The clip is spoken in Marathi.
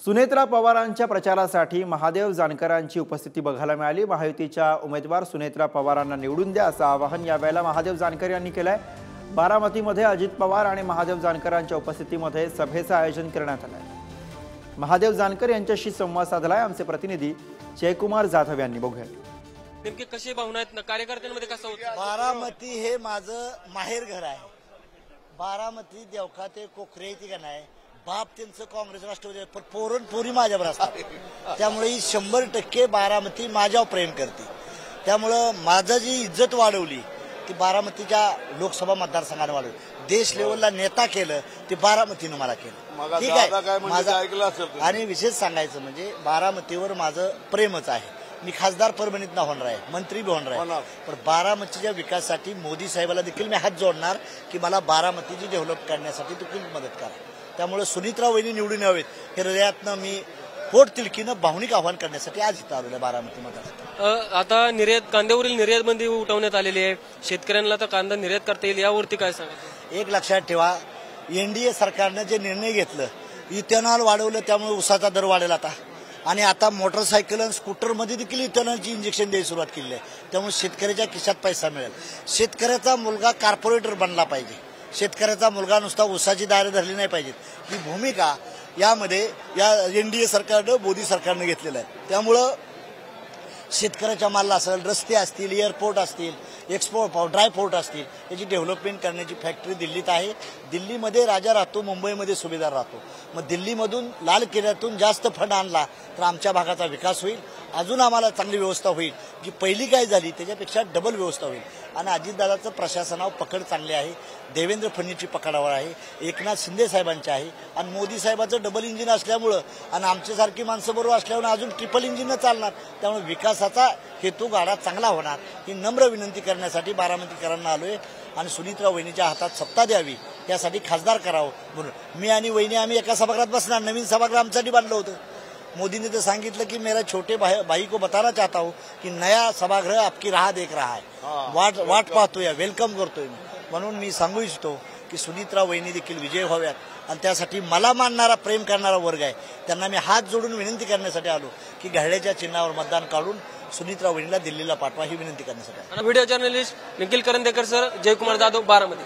सुनेत्रा पवारांच्या प्रचारासाठी महादेव जानकरांची उपस्थिती बघायला मिळाली। महायुतीच्या उमेदवार सुनेत्रा पवारांना निवडून द्या असं आवाहन यावेळेला महादेव जानकर यांनी केलंय। बारामतीमध्ये अजित पवार आणि महादेव जानकरांच्या उपस्थितीमध्ये सभेचं आयोजन करण्यात आलंय। महादेव जानकर यांच्याशी संवाद साधलाय आमचे प्रतिनिधी जयकुमार जाधव यांनी। बघूया नेमके कशी भावना आहेत कार्यकर्त्यांमध्ये कसं होतं। बारामती हे माझं माहेर घर आहे। बारामती देवखा ते कोकरे ती का नाही बाप त्यांचं काँग्रेस राष्ट्रवादी पण पोरण पोरी माझ्यावर असतात। त्यामुळे 100% बारामती माझ्यावर प्रेम करते। त्यामुळे माझा जी इज्जत वाढवली ती बारामतीच्या लोकसभा मतदारसंघाने वाढवली। देश लेवलला नेता केलं ते बारामतीनं मला केलं। ठीक आहे माझं आणि विशेष सांगायचं म्हणजे बारामतीवर माझं प्रेमच आहे। मी खासदार परभणीत होणार आहे, मंत्री बी होणार आहे, पण बारामतीच्या विकासासाठी मोदी साहेबाला देखील मी हात जोडणार की मला बारामतीची डेव्हलप करण्यासाठी देखील मदत करा। त्यामुळे सुनीत्रा वहिनी निवडून यावेत हे हृदयातनं मी पोट तिलकीनं भावनिक आव्हान करण्यासाठी आज इथं आलेलो बारामतीमध्ये। आता निर्यात कांद्यावरील निर्यात बंदी उठवण्यात आलेली आहे। शेतकऱ्यांना तर कांदा निर्यात करता येईल यावरती काय सांगायचं। एक लक्षात ठेवा, एनडीए सरकारनं जे निर्णय घेतलं, इथेनॉल वाढवलं त्यामुळे उसाचा दर वाढेल आता, आणि आता मोटरसायकल आणि स्कूटरमध्ये देखील इथेनॉलची इंजेक्शन द्यायला सुरुवात केली आहे। त्यामुळे शेतकऱ्याच्या खिशात पैसा मिळेल। शेतकऱ्याचा मुलगा कॉर्पोरेटर बनला पाहिजे। शेतकऱ्याचा मुलगा नुसता उसाची दारे धरली नाही पाहिजेत। ही भूमिका यामध्ये या एनडीए सरकारनं मोदी सरकारनं घेतलेलं आहे। त्यामुळं शेतकऱ्याच्या मालाला असेल, रस्ते असतील, एअरपोर्ट असतील, एक्सपोर्ट ड्रायपोर्ट असतील, याची डेव्हलपमेंट करण्याची फॅक्टरी दिल्लीत आहे। दिल्लीमध्ये राजा राहतो, मुंबईमध्ये सुभेदार राहतो। मग दिल्लीमधून लाल किल्ल्यातून जास्त फंड आणला तर आमच्या भागाचा विकास होईल, अजून आम्हाला चांगली व्यवस्था होईल। जी पहिली काय झाली त्याच्यापेक्षा डबल व्यवस्था होईल। आणि अजितदादाचं प्रशासनावर पकड चांगली आहे, देवेंद्र फडणवीसची पकडावर आहे, एकनाथ शिंदे साहेबांची आहे, आणि मोदी साहेबाचं डबल इंजिन असल्यामुळं आणि आमच्यासारखी माणसं बरोबर असल्यामुळे अजून ट्रिपल इंजिन चालणार। त्यामुळे विकासाचा हेतू गाडा चांगला होणार ही नम्र विनंती करण्यासाठी बारामतीकरांना आलोय। आणि सुनीत्रा वहिनीच्या हातात सत्ता द्यावी त्यासाठी खासदार करावं म्हणून मी आणि वहिनी आम्ही एका सभागृहात बसणार। नवीन सभागृह आमच्यासाठी बांधलं होतं। मोदीने तर सांगितलं की मेरा छोटे भाई को बताना चाहता हूं की नया सभागृह आपकी राह देख रहा है, वाट पाहतोय, वेलकम करतोय मी। म्हणून मी सांगू इच्छितो की सुनीत्रा वहिनी देखील विजय व्हाव्यात, आणि त्यासाठी मला मानणारा प्रेम करणारा वर्ग आहे त्यांना मी हात जोडून विनंती करण्यासाठी आलो की घड्याळ्याच्या चिन्हावर मतदान काढून सुनीत्रा वहिनीला दिल्लीला पाठवा ही विनंती करण्यासाठी। Video journalist Nikhil Karandekar sir, Jaykumar Jadhav, Baramati.